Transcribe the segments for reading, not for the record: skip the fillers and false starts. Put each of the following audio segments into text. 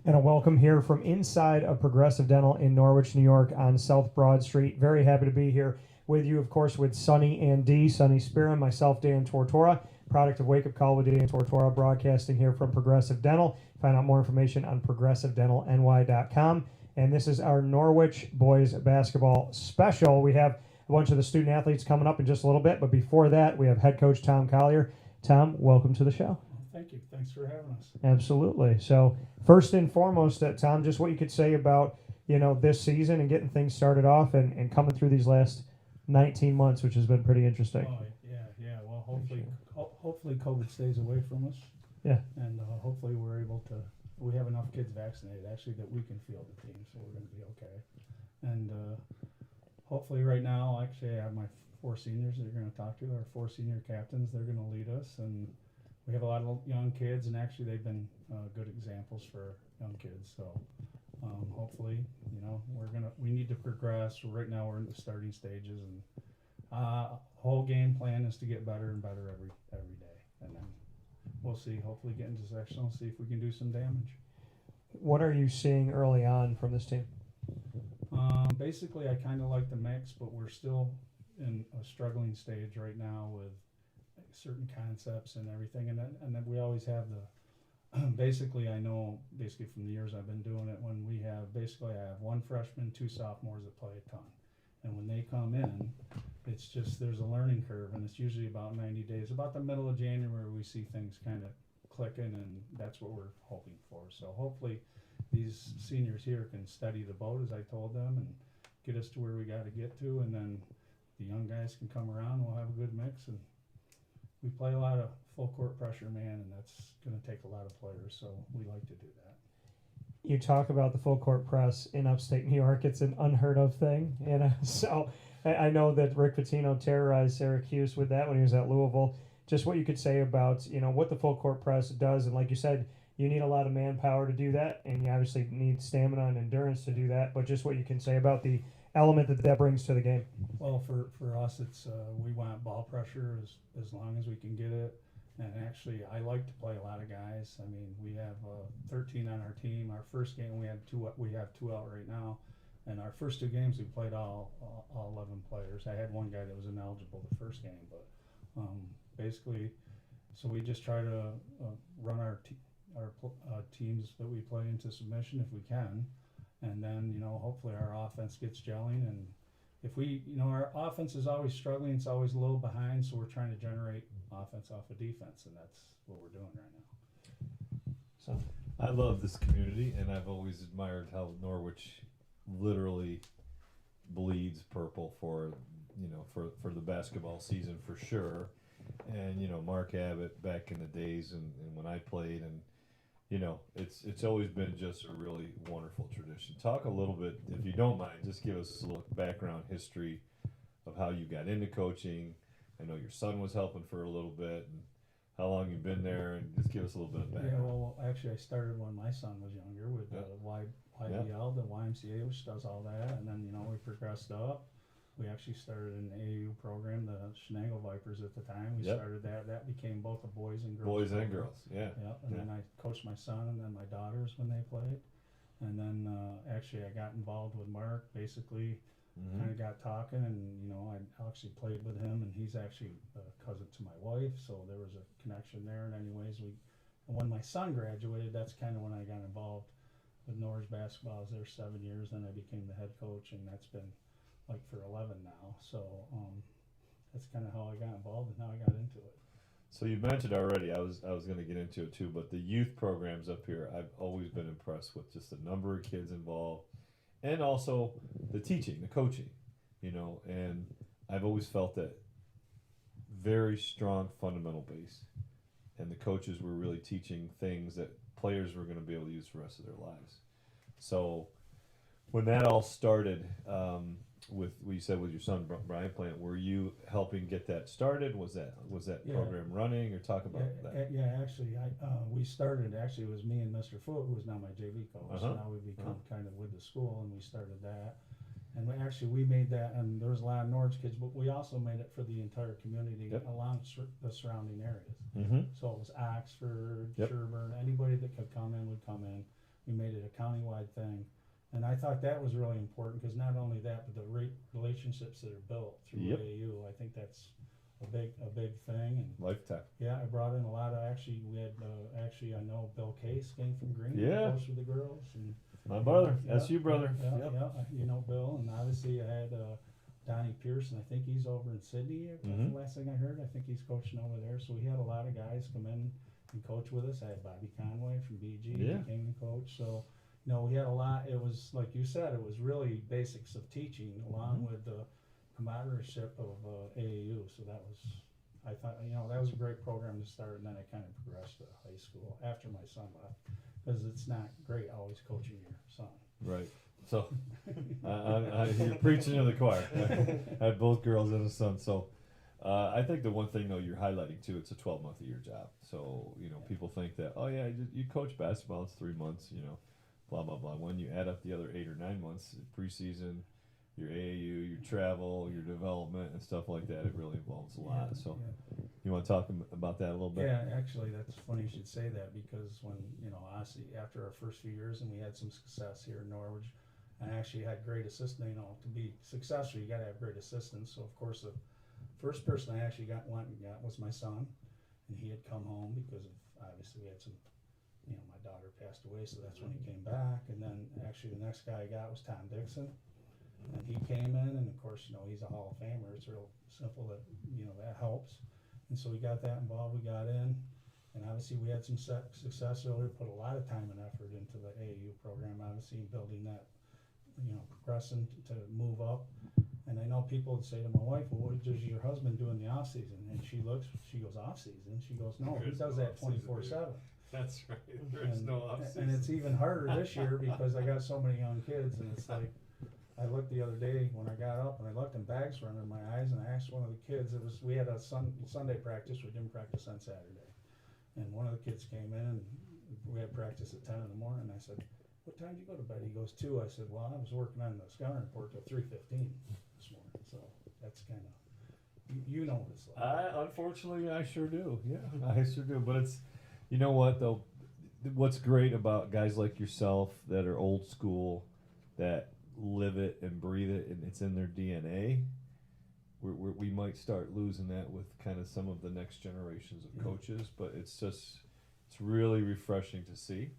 And a welcome here from inside of Progressive Dental in Norwich, New York on South Broad Street. Very happy to be here with you, of course, with Sonny and D, Sonny Spear, myself, Dan Tortora, product of Wake Up Call with Dan Tortora, broadcasting here from Progressive Dental. Find out more information on progressivedentalny.com. And this is our Norwich Boys Basketball special. We have a bunch of the student athletes coming up in just a little bit, but before that, we have head coach Tom Collier. Tom, welcome to the show. Thank you. Thanks for having us. Absolutely. So first and foremost, Tom, just what you could say about, this season and getting things started off and coming through these last 19 months, which has been pretty interesting. Oh, yeah. Well, hopefully COVID stays away from us. Yeah. And hopefully we have enough kids vaccinated actually that we can field the team, so we're going to be okay. And hopefully right now, actually, I have my 4 seniors that you're going to talk to, our 4 senior captains. They're going to lead us, and we have a lot of young kids, and actually they've been good examples for young kids. So hopefully, we need to progress. Right now we're in the starting stages, and whole game plan is to get better and better every day. And then we'll see. Hopefully get into sectional, see if we can do some damage. What are you seeing early on from this team? Basically, I kind of like the mix, but we're still in a struggling stage right now with certain concepts and everything, and then we always have the basically I know from the years I've been doing it, when we have I have 1 freshman, 2 sophomores that play a ton, and when they come in, it's just there's a learning curve, and it's usually about 90 days. About the middle of January we see things kind of clicking, and that's what we're hoping for. So hopefully these seniors here can steady the boat, as I told them, and get us to where we got to get to, and then the young guys can come around. We'll have a good mix, and we play a lot of full court pressure, man, and that's going to take a lot of players, so we like to do that. You talk about the full court press in upstate New York. It's an unheard of thing, so I know that Rick Pitino terrorized Syracuse with that when he was at Louisville. Just what you could say about, what the full court press does, and like you said, you need a lot of manpower to do that, and you obviously need stamina and endurance to do that, but just what you can say about the element that brings to the game. Well, for us, it's we want ball pressure as long as we can get it, and actually I like to play a lot of guys. I mean, we have 13 on our team. Our first game we had 2. We have 2 out right now, and our first 2 games we played all 11 players. I had one guy that was ineligible the first game, but basically, so we just try to run our teams that we play into submission if we can. And then, hopefully our offense gets gelling. And if our offense is always struggling, it's always a little behind, so we're trying to generate offense off of defense, and that's what we're doing right now. So I love this community, and I've always admired how Norwich literally bleeds purple for the basketball season for sure. And, Mark Abbott back in the days and when I played, and it's always been just a really wonderful tradition. Talk a little bit, if you don't mind, just give us a little background history of how you got into coaching. I know your son was helping for a little bit, and how long you've been there, and just give us a little bit of background. Yeah, well, actually I started when my son was younger with YBL, the YMCA, which does all that, and then, we progressed up. We actually started an AAU program, the Shenango Vipers at the time. We started that. That became both a boys and girls. Boys program. and girls, yeah. Yep. And then I coached my son and then my daughters when they played. And then actually I got involved with Mark. Basically, kind of got talking, and I actually played with him, and he's actually a cousin to my wife, so there was a connection there. And anyways, and when my son graduated, that's kind of when I got involved with Norwich Basketball. I was there 7 years, then I became the head coach, and that's been for 11 now, so that's kind of how I got involved and how I got into it. So you mentioned already, I was going to get into it too, but the youth programs up here, I've always been impressed with just the number of kids involved, and also the teaching, the coaching, and I've always felt that very strong fundamental base, and the coaches were really teaching things that players were going to be able to use for the rest of their lives. So when that all started, with what you said with your son Brian playing, were you helping get that started? Was that program running, or talk about that? Yeah, actually, we started. Actually, it was me and Mr. Foote, who is now my JV coach. So now we've become kind of with the school, and we started that. And we made that, and there was a lot of Norwich kids, but we also made it for the entire community along the surrounding areas. So it was Oxford, Sherburne, anybody that could come in would come in. we made it a countywide thing. And I thought that was really important, because not only that, but the relationships that are built through Yep. AAU, I think that's a big thing. And Lifetime. yeah, I brought in a lot of, we had, I know Bill Case came from Green, Yeah. coached with the girls, and My brother. yeah, That's you, brother. Yeah, Yep. yeah, you know Bill, and obviously I had Donnie Pearson. I think he's over in Sydney. That's Mhm. the last thing I heard. I think he's coaching over there. So we had a lot of guys come in and coach with us. I had Bobby Conway from BG. Yeah. He came and coached. So we had a lot. It was like you said. It was really basics of teaching, along Mhm. with the camaraderie of AAU. So that was. I thought that was a great program to start, and then I kind of progressed to high school after my son left, because it's not great always coaching your son. Right. So, you're preaching to the choir. I had both girls and a son. So, I think the one thing though you're highlighting too, it's a 12-month-a-year job. So, people think that, oh yeah, you coach basketball, it's 3 months, blah, blah, blah. When you add up the other 8 or 9 months, preseason, your AAU, your travel, your development and stuff like that, it really involves a lot. Yeah, So, yeah. you want to talk about that a little bit? Yeah, actually, that's funny you should say that, because when, honestly, after our first few years and we had some success here in Norwich, I actually had great assistants. To be successful, you gotta have great assistants. So of course, the first person I actually got was my son, and he had come home because of, obviously we had some, my daughter passed away, so that's when he came back. And then actually the next guy I got was Tom Dixon, and he came in, and of course, he's a Hall of Famer. It's real simple that, that helps. And so we got that involved, we got in, and obviously we had some success earlier, put a lot of time and effort into the AAU program, obviously building that, progressing to move up. And I know people would say to my wife, well, what does your husband do in the off season? And she goes, off season. She goes, no, he does that 24/7. That's right. And it's even harder this year because I got so many young kids, and it's like, I looked the other day when I got up, and I looked, and bags were under my eyes, and I asked one of the kids, we had a Sunday practice, we didn't practice on Saturday. And one of the kids came in, and we had practice at 10 in the morning, and I said, what time did you go to bed? He goes, 2. I said, well, I was working on the scouting report till 3:15 this morning. So that's kind of, you know what it's like. Unfortunately, I sure do. Yeah, I sure do. But it's, you know what though, what's great about guys like yourself that are old school, that live it and breathe it, and it's in their DNA. We might start losing that with kind of some of the next generations of coaches, but it's really refreshing to see.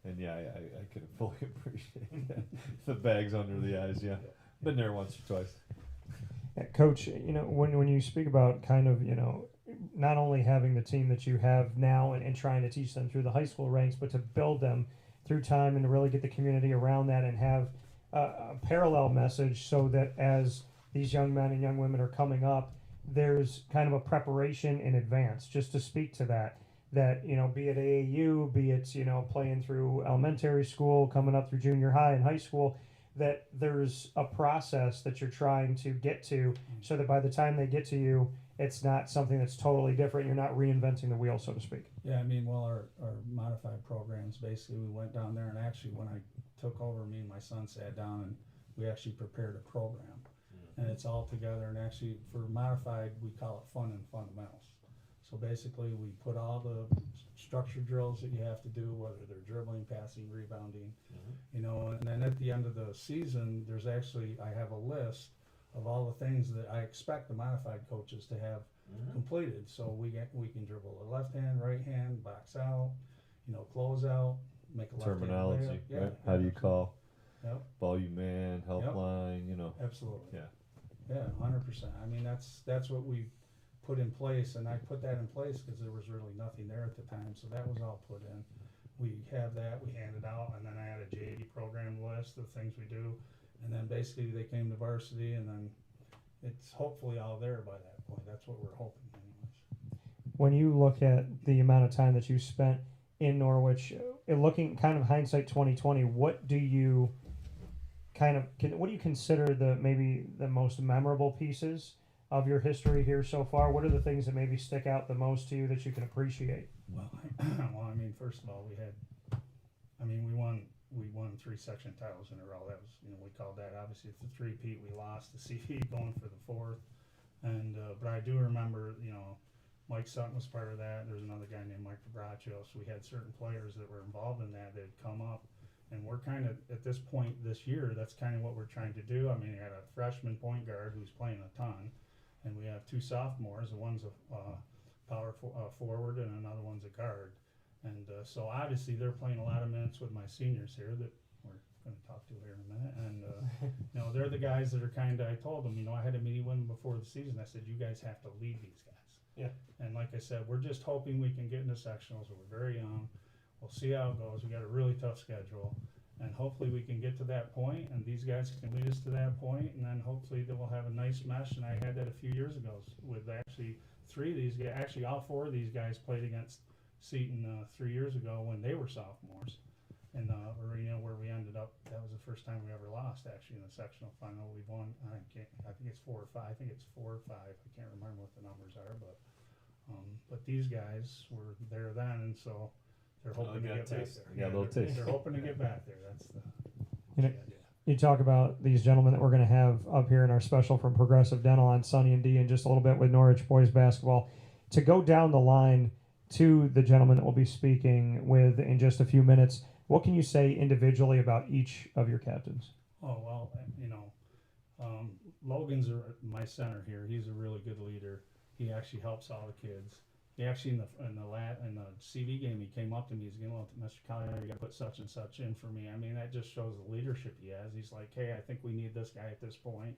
And yeah, I can fully appreciate that. The bags under the eyes, yeah. Been there once or twice. Coach, when you speak about kind of, not only having the team that you have now and trying to teach them through the high school ranks, but to build them through time and to really get the community around that and have a parallel message, so that as these young men and young women are coming up, there's kind of a preparation in advance, just to speak to that, be it AAU, be it, playing through elementary school, coming up through junior high and high school, that there's a process that you're trying to get to, so that by the time they get to you, it's not something that's totally different. You're not reinventing the wheel, so to speak. Yeah, our modified programs, basically we went down there, and actually when I took over, me and my son sat down and we actually prepared a program. And it's all together, and actually for modified, we call it fun and fundamentals. So basically we put all the structure drills that you have to do, whether they're dribbling, passing, rebounding, and then at the end of the season, I have a list of all the things that I expect the modified coaches to have completed. So we can dribble a left hand, right hand, box out, close out, make a left hand Terminology, layup. Yeah, right? How do you call? Yep. Ball you man, helpline, Absolutely. Yeah. Yeah, 100%. That's what we put in place, and I put that in place because there was really nothing there at the time. So that was all put in. We have that, we hand it out, and then I had a JD program list of things we do, and then basically they came to varsity, and then it's hopefully all there by that point. That's what we're hoping, anyways. When you look at the amount of time that you spent in Norwich, looking kind of hindsight 2020, what do you consider maybe the most memorable pieces of your history here so far? What are the things that maybe stick out the most to you that you can appreciate? Well, first of all, we won 3 section titles in a row. That was, we called that, obviously, it's a three-peat. We lost the CV going for the 4th. And, but I do remember, Mike Sutton was part of that. There's another guy named Mike Fabraccio. So we had certain players that were involved in that had come up. And we're kind of, at this point this year, that's kind of what we're trying to do. I mean, we got a freshman point guard who's playing a ton, and we have 2 sophomores. One's a forward and another one's a guard. And so obviously they're playing a lot of minutes with my seniors here that we're going to talk to here in a minute. And, you know, they're the guys that are kind of, I told them, you know, I had a meeting with them before the season. I said, you guys have to lead these guys. Yeah. And like I said, we're just hoping we can get into sectionals. We're very young. We'll see how it goes. We got a really tough schedule. And hopefully we can get to that point, and these guys can lead us to that point, and then hopefully that we'll have a nice mesh. And I had that a few years ago with actually 3 of these guys. Actually, all 4 of these guys played against Seton 3 years ago when they were sophomores in the arena where we ended up. That was the first time we ever lost, actually, in the sectional final. We won, I think it's 4 or 5. I think it's 4 or 5. I can't remember what the numbers are, but these guys were there then, and so they're hoping to get back there. Yeah, they'll taste. They're hoping to get back there. That's the You know, idea. You talk about these gentlemen that we're going to have up here in our special from Progressive Dental on Sonny and D in just a little bit with Norwich Boys Basketball. To go down the line to the gentleman that we'll be speaking with in just a few minutes, what can you say individually about each of your captains? Oh, well, you know, Logan's my center here. He's a really good leader. He actually helps all the kids. He actually in the CV game, he came up to me. He's going, well, Mr. Collier, you got to put such and such in for me. I mean, that just shows the leadership he has. He's like, hey, I think we need this guy at this point.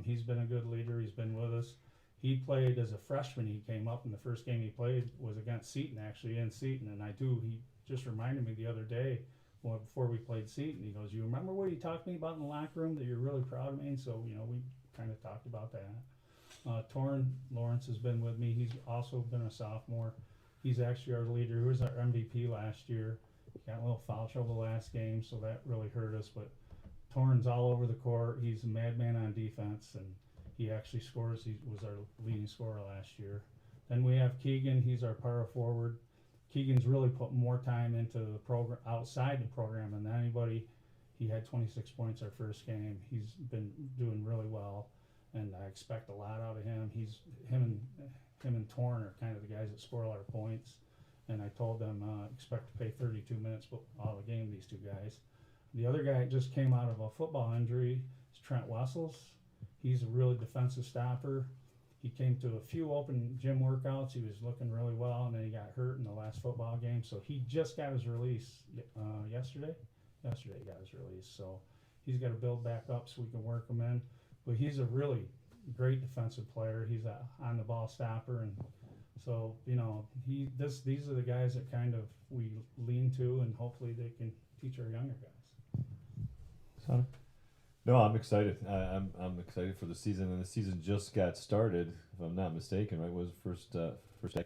He's been a good leader. He's been with us. He played as a freshman. He came up, and the first game he played was against Seton, actually, in Seton. And he just reminded me the other day, before we played Seton, he goes, you remember what you talked to me about in the locker room that you're really proud of me? And so, you know, we kind of talked about that. Torrin Lawrence has been with me. He's also been a sophomore. He's actually our leader. He was our MVP last year. Got a little foul trouble last game, so that really hurt us. But Torrin's all over the court. He's a madman on defense, and he actually scores. He was our leading scorer last year. Then we have Keegan. He's our power forward. Keegan's really put more time into the program, outside the program, than anybody. He had 26 points our first game. He's been doing really well, and I expect a lot out of him. Him and Torn are kind of the guys that score all our points. And I told them expect to play 32 minutes all the game, these 2 guys. The other guy just came out of a football injury is Trent Wessels. He's a really defensive stopper. He came to a few open gym workouts. He was looking really well, and then he got hurt in the last football game. So he just got his release yesterday. Yesterday he got his release. So he's got to build back up so we can work him in. But he's a really great defensive player. He's a on-the-ball stopper, and so you know these are the guys that kind of we lean to, and hopefully they can teach our younger guys. Sonny? No, I'm excited. I'm excited for the season, and the season just got started. If I'm not mistaken, right? Was first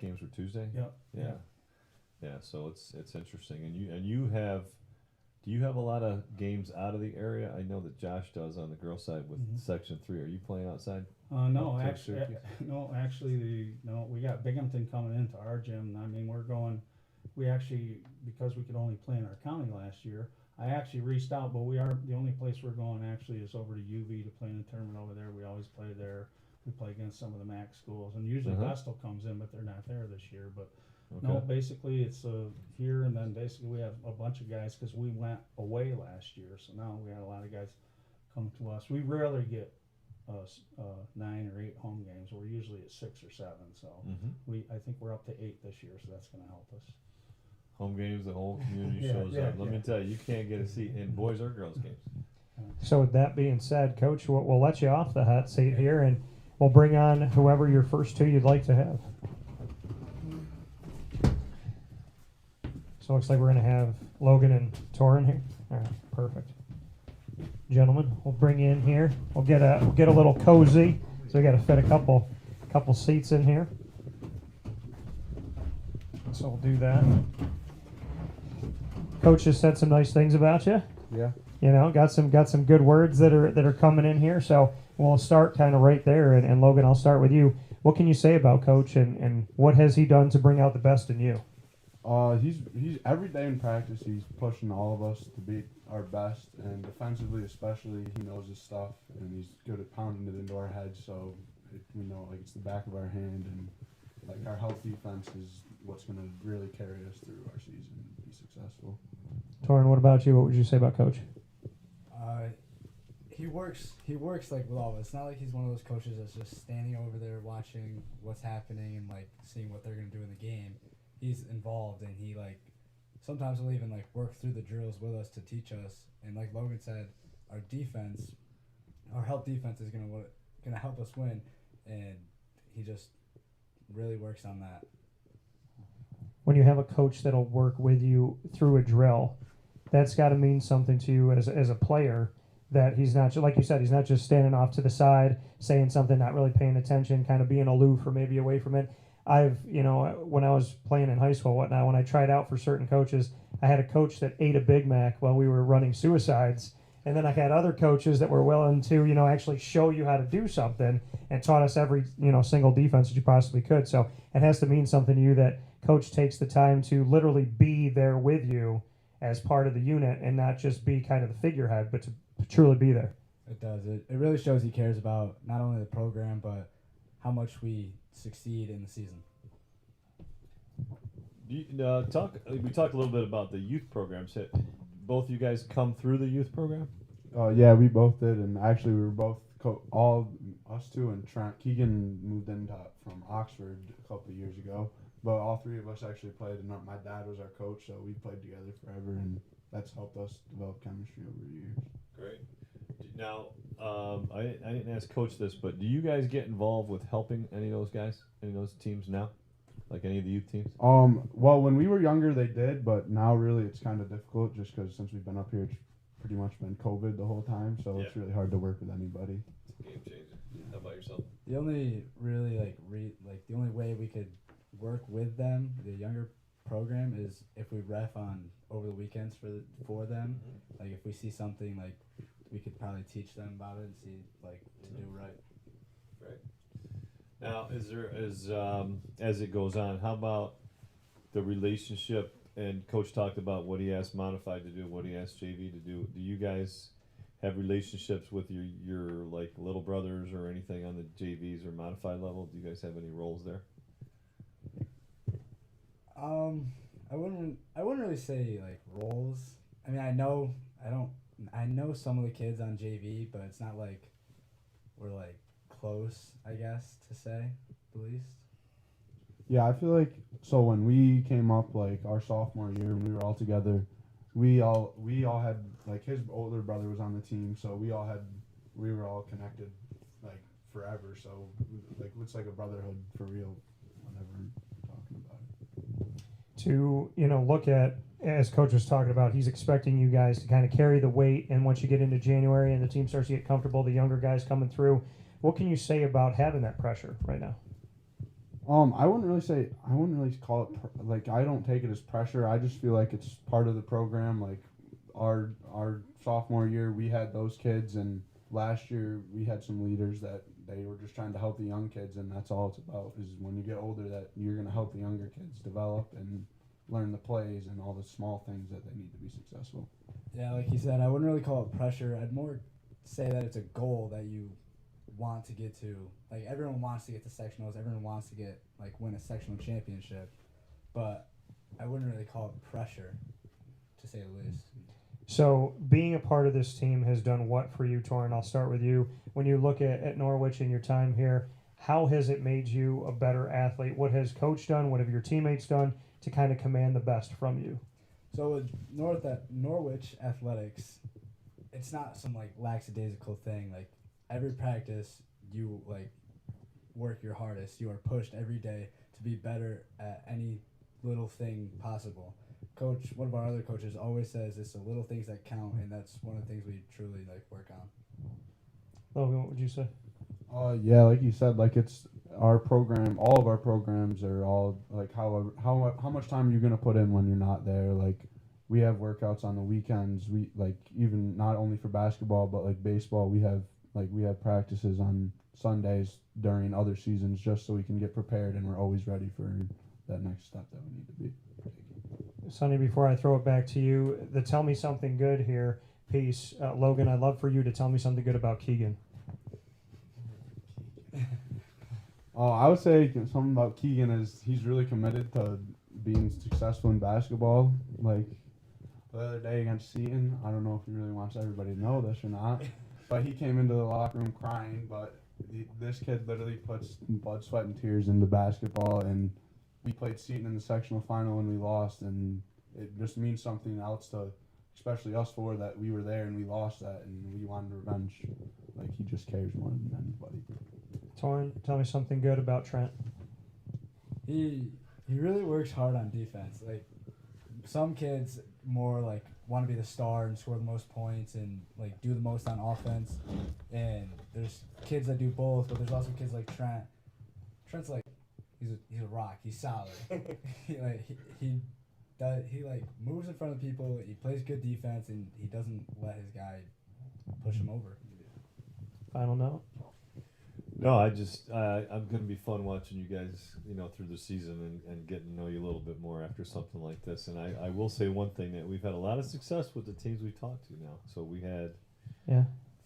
games were Tuesday? Yeah. So it's interesting, and you have. Do you have a lot of games out of the area? I know that Josh does on the girls' side with Section 3. Are you playing outside? No, actually, we got Binghamton coming into our gym. I mean, we actually, because we could only play in our county last year, I actually reached out, but the only place we're going actually is over to UV to play in the tournament over there. We always play there. We play against some of the MAC schools, and usually Vestal comes in, but they're not there this year. But no, basically it's here, and then basically we have a bunch of guys because we went away last year, so now we had a lot of guys come to us. We rarely get 9 or 8 home games. We're usually at 6 or 7, so I think we're up to 8 this year, so that's going to help us. Home games, the whole community shows up. Let me tell you, you can't get a seat in boys or girls games. So with that being said, Coach, we'll let you off the hot seat here, and we'll bring on whoever your first 2 you'd like to have. So it looks like we're going to have Logan and Torrin here. All right, perfect. Gentlemen, we'll bring you in here. We'll get a little cozy. So we got to fit a couple seats in here. So we'll do that. Coach just said some nice things about you. Yeah. You know, got some good words that are coming in here. So we'll start kind of right there. And Logan, I'll start with you. What can you say about Coach and what has he done to bring out the best in you? He's every day in practice. He's pushing all of us to be our best, and defensively especially, he knows his stuff, and he's good at pounding it into our heads. So we know it's the back of our hand, and our health defense is what's going to really carry us through our season and be successful. Torrin, what about you? What would you say about Coach? He works like with all of us. It's not like he's one of those coaches that's just standing over there watching what's happening and like seeing what they're gonna do in the game. He's involved, and he like sometimes will even like work through the drills with us to teach us. And like Logan said, our help defense is gonna help us win, and he just really works on that. When you have a coach that'll work with you through a drill, that's got to mean something to you as a player. That he's not, like you said, he's not just standing off to the side saying something, not really paying attention, kind of being aloof or maybe away from it. When I was playing in high school and whatnot, when I tried out for certain coaches, I had a coach that ate a Big Mac while we were running suicides. And then I had other coaches that were willing to, actually show you how to do something and taught us every, single defense that you possibly could. So it has to mean something to you that coach takes the time to literally be there with you as part of the unit and not just be kind of the figurehead, but to truly be there. It does. It really shows he cares about not only the program, but how much we succeed in the season. We talked a little bit about the youth programs. Both you guys come through the youth program? Yeah, we both did, and actually we were both all us two and Trent. Keegan moved in from Oxford a couple of years ago, but all three of us actually played. And my dad was our coach, so we played together forever, and that's helped us develop chemistry over the years. Great. Now, I didn't ask Coach this, but do you guys get involved with helping any of those guys, any of those teams now, like any of the youth teams? Well, when we were younger, they did, but now really it's kind of difficult just because since we've been up here, it's pretty much been COVID the whole time, so it's really hard to work with anybody. It's a game changer. How about yourself? The only really the only way we could work with them, the younger program, is if we ref on over the weekends for them. Like if we see something, like we could probably teach them about it and see like to do right. Right. Now, as it goes on, how about the relationship? And Coach talked about what he asked Modified to do, what he asked JV to do. Do you guys have relationships with your like little brothers or anything on the JVs or Modified level? Do you guys have any roles there? I wouldn't really say like roles. I mean, I know some of the kids on JV, but it's not like we're like close, I guess, to say the least. Yeah, I feel like so when we came up like our sophomore year and we were all together, we all had like his older brother was on the team, so we were all connected like forever. So like it's like a brotherhood for real whenever we're talking about it. To look at, as Coach was talking about, he's expecting you guys to kind of carry the weight, and once you get into January and the team starts to get comfortable, the younger guys coming through, what can you say about having that pressure right now? I wouldn't really call it like I don't take it as pressure. I just feel like it's part of the program. Like our sophomore year, we had those kids, and last year we had some leaders that they were just trying to help the young kids, and that's all it's about. Is when you get older, that you're gonna help the younger kids develop and learn the plays and all the small things that they need to be successful. Yeah, like he said, I wouldn't really call it pressure. I'd more say that it's a goal that you want to get to. Like everyone wants to get to sectionals, everyone wants to get win a sectional championship, but I wouldn't really call it pressure, to say the least. So being a part of this team has done what for you, Torrin? I'll start with you. When you look at Norwich and your time here, how has it made you a better athlete? What has Coach done? What have your teammates done to kind of command the best from you? So with Norwich athletics, it's not some lackadaisical thing. Like every practice, you work your hardest. You are pushed every day to be better at any little thing possible. Coach, one of our other coaches, always says it's the little things that count, and that's one of the things we truly work on. Logan, what would you say? Yeah, like you said, it's our program. All of our programs are all how much time are you gonna put in when you're not there? Like we have workouts on the weekends. We even not only for basketball but baseball. We have practices on Sundays during other seasons just so we can get prepared, and we're always ready for that next step that we need to be taking. Sonny, before I throw it back to you, the Tell Me Something Good here piece. Logan, I'd love for you to tell me something good about Keegan. I would say something about Keegan is he's really committed to being successful in basketball. the other day against Seton. I don't know if he really wants everybody to know this or not, but he came into the locker room crying. But this kid literally puts blood, sweat, and tears into basketball, and we played Seton in the sectional final and we lost, and it just means something else to, especially us four, that we were there and we lost that, and we wanted revenge. Like, he just cares more than anybody. Torrin, tell me something good about Trent. He really works hard on defense. Like, some kids more like want to be the star and score the most points and like do the most on offense, and there's kids that do both, but there's also kids like Trent. Trent's like he's a rock. He's solid. he moves in front of people. He plays good defense, and he doesn't let his guy push him over. Final note. No, I'm going to be fun watching you guys, through the season and getting to know you a little bit more after something like this. And I will say one thing, that we've had a lot of success with the teams we've talked to now. So we had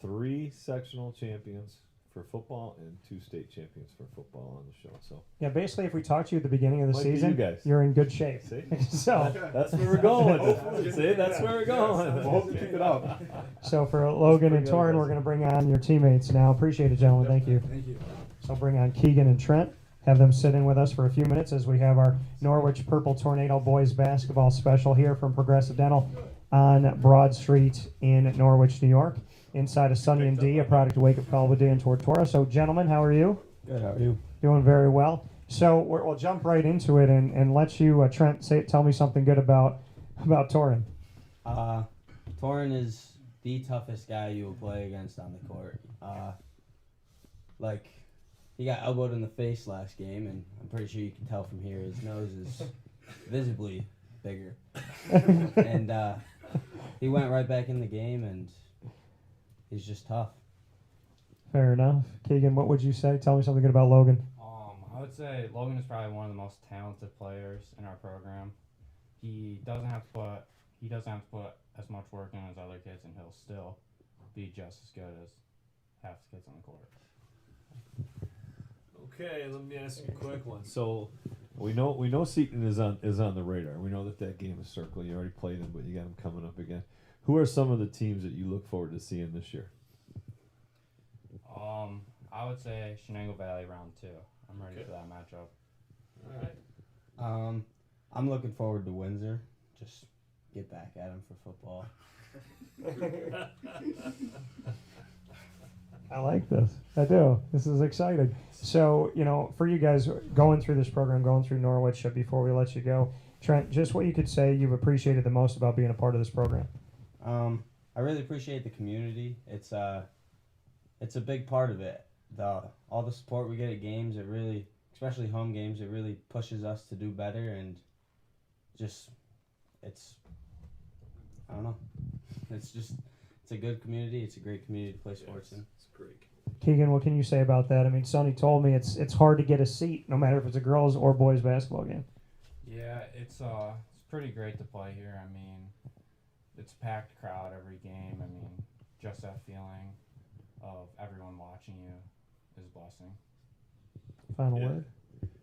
3 sectional champions for football and 2 state champions for football on the show. So Yeah, basically, if we talked to you at the beginning of the Might be season, you guys. you're in good shape. See? So, that's where we're going with it. See, that's where we're going. We'll hope to keep it up. so for Logan and pretty good, Torrin, guys. we're going to bring on your teammates now. Appreciate it, gentlemen. Thank you. Thank you. So bring on Keegan and Trent. Have them sit in with us for a few minutes as we have our Norwich Purple Tornado Boys Basketball special here from Progressive Dental on Broad Street in Norwich, New York. Inside of Sonny and D, a product of Wake Up Call with Dan Tortora. So, gentlemen, how are you? Good, how are you? Doing very well. So we'll jump right into it and let you, Trent, tell me something good about Torrin. Torrin is the toughest guy you will play against on the court. He got elbowed in the face last game, and I'm pretty sure you can tell from here his nose is visibly bigger. And he went right back in the game, and he's just tough. Fair enough. Keegan, what would you say? Tell me something good about Logan. I would say Logan is probably one of the most talented players in our program. He doesn't have to put as much work in as other kids, and he'll still be just as good as half the kids on the court. Okay, let me ask you a quick one. So we know Seton is on the radar. We know that game is circling. You already played them, but you got them coming up again. Who are some of the teams that you look forward to seeing this year? I would say Shenango Valley round 2. I'm ready for that matchup. All right. I'm looking forward to Windsor. Just get back at him for football. I like this. I do. This is exciting. So, for you guys going through this program, going through Norwich, before we let you go, Trent, just what you could say you've appreciated the most about being a part of this program. I really appreciate the community. It's a big part of it. All the support we get at games, it really, especially home games, it really pushes us to do better, and I don't know. It's a good community. It's a great community to play sports in. It's great. Keegan, what can you say about that? I mean, Sonny told me it's hard to get a seat, no matter if it's a girls or boys basketball game. Yeah, it's pretty great to play here. I mean, it's a packed crowd every game. I mean, just that feeling of everyone watching you is a blessing. Final word?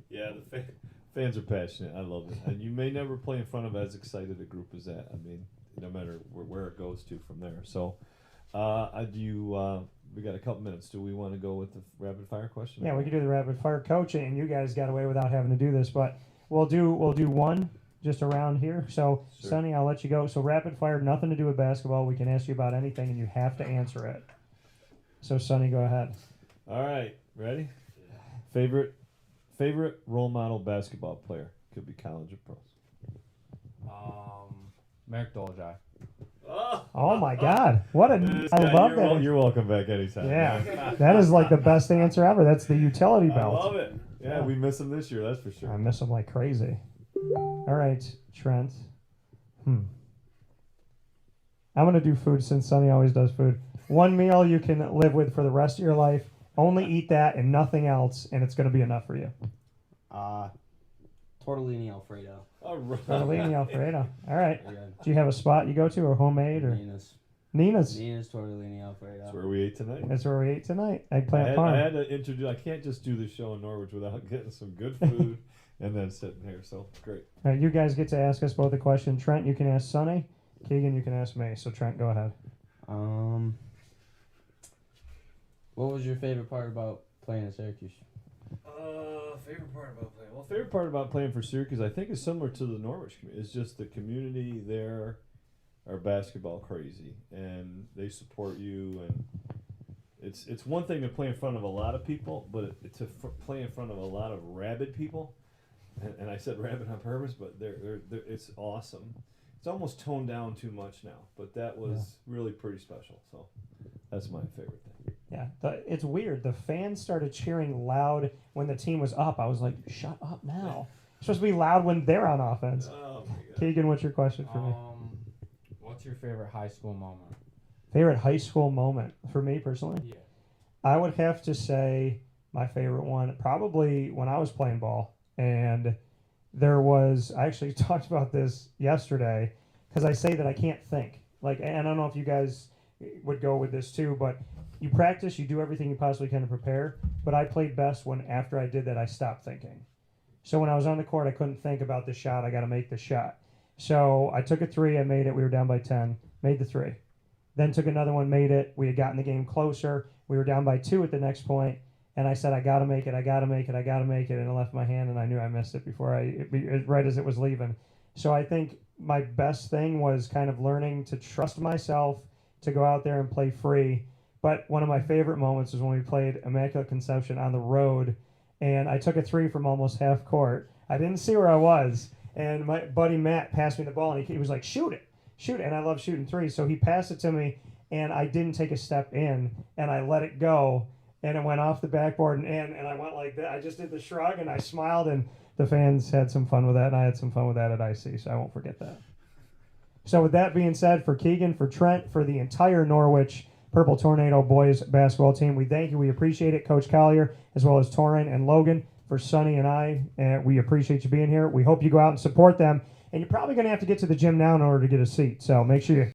Yeah, the fans are passionate. I love it. And you may never play in front of as excited a group as that. I mean, no matter where it goes to from there. So, we got a couple minutes. Do we want to go with the rapid fire question? Yeah, we could do the rapid fire coaching, and you guys got away without having to do this, but we'll do one just around here. So, Sure. Sonny, I'll let you go. So, rapid fire, nothing to do with basketball. We can ask you about anything, and you have to answer it. So, Sonny, go ahead. All right, ready? Favorite role model basketball player? Could be college or pros. Merrick Dolajai. Oh my God! What a I love that. You're welcome back anytime. Yeah, that is like the best answer ever. That's the utility I belt. love it. Yeah, we miss him this year. That's for sure. I miss him like crazy. All right, Trent. I'm gonna do food since Sonny always does food. One meal you can live with for the rest of your life. Only eat that and nothing else, and it's gonna be enough for you. Tortellini Alfredo. All right. Tortellini Alfredo. All right. Very good. Do you have a spot you go to, or homemade, or Nina's? Nina's Tortellini Alfredo. That's where we ate tonight. That's where we ate tonight. I Eggplant had parm. to introduce. I can't just do the show in Norwich without getting some good food and then sitting here. So great. All right, you guys get to ask us both a question. Trent, you can ask Sonny, Keegan, you can ask me. So Trent, go ahead. What was your favorite part about playing at Syracuse? Favorite part about playing. Well, favorite part about playing for Syracuse, I think, is similar to the Norwich community. It's just the community there are basketball crazy, and they support you. And it's one thing to play in front of a lot of people, but to play in front of a lot of rabid people. And I said rabid on purpose, but they're it's awesome. It's almost toned down too much now, but that was really pretty special. So that's my favorite thing. Yeah, it's weird. The fans started cheering loud when the team was up. I was like, shut up now. It's supposed to be loud when they're on offense. Oh my God. Keegan, what's your question for me? What's your favorite high school moment? Favorite high school moment for me personally? Yeah. I would have to say my favorite one probably when I was playing ball. And I actually talked about this yesterday because I say that I can't think. And I don't know if you guys would go with this too, but you practice, you do everything you possibly can to prepare, but I played best when after I did that, I stopped thinking. So when I was on the court, I couldn't think about the shot. I got to make the shot. So I took a three, I made it. We were down by 10, made the three. Then took another one, made it. We had gotten the game closer. We were down by 2 at the next point, and I said, I got to make it, I got to make it, I got to make it, and it left my hand, and I knew I missed it right as it was leaving. So I think my best thing was kind of learning to trust myself, to go out there and play free. But one of my favorite moments was when we played Immaculate Conception on the road, and I took a three from almost half court. I didn't see where I was, and my buddy Matt passed me the ball, and he was like, shoot it, and I love shooting threes. So he passed it to me, and I didn't take a step in, and I let it go, and it went off the backboard and in, and I went like that. I just did the shrug, and I smiled, and the fans had some fun with that, and I had some fun with that at IC, so I won't forget that. So with that being said, for Keegan, for Trent, for the entire Norwich Purple Tornado boys basketball team, we thank you. We appreciate it. Coach Collier, as well as Torin and Logan, for Sonny and I, and we appreciate you being here. We hope you go out and support them. And you're probably going to have to get to the gym now in order to get a seat. So make sure you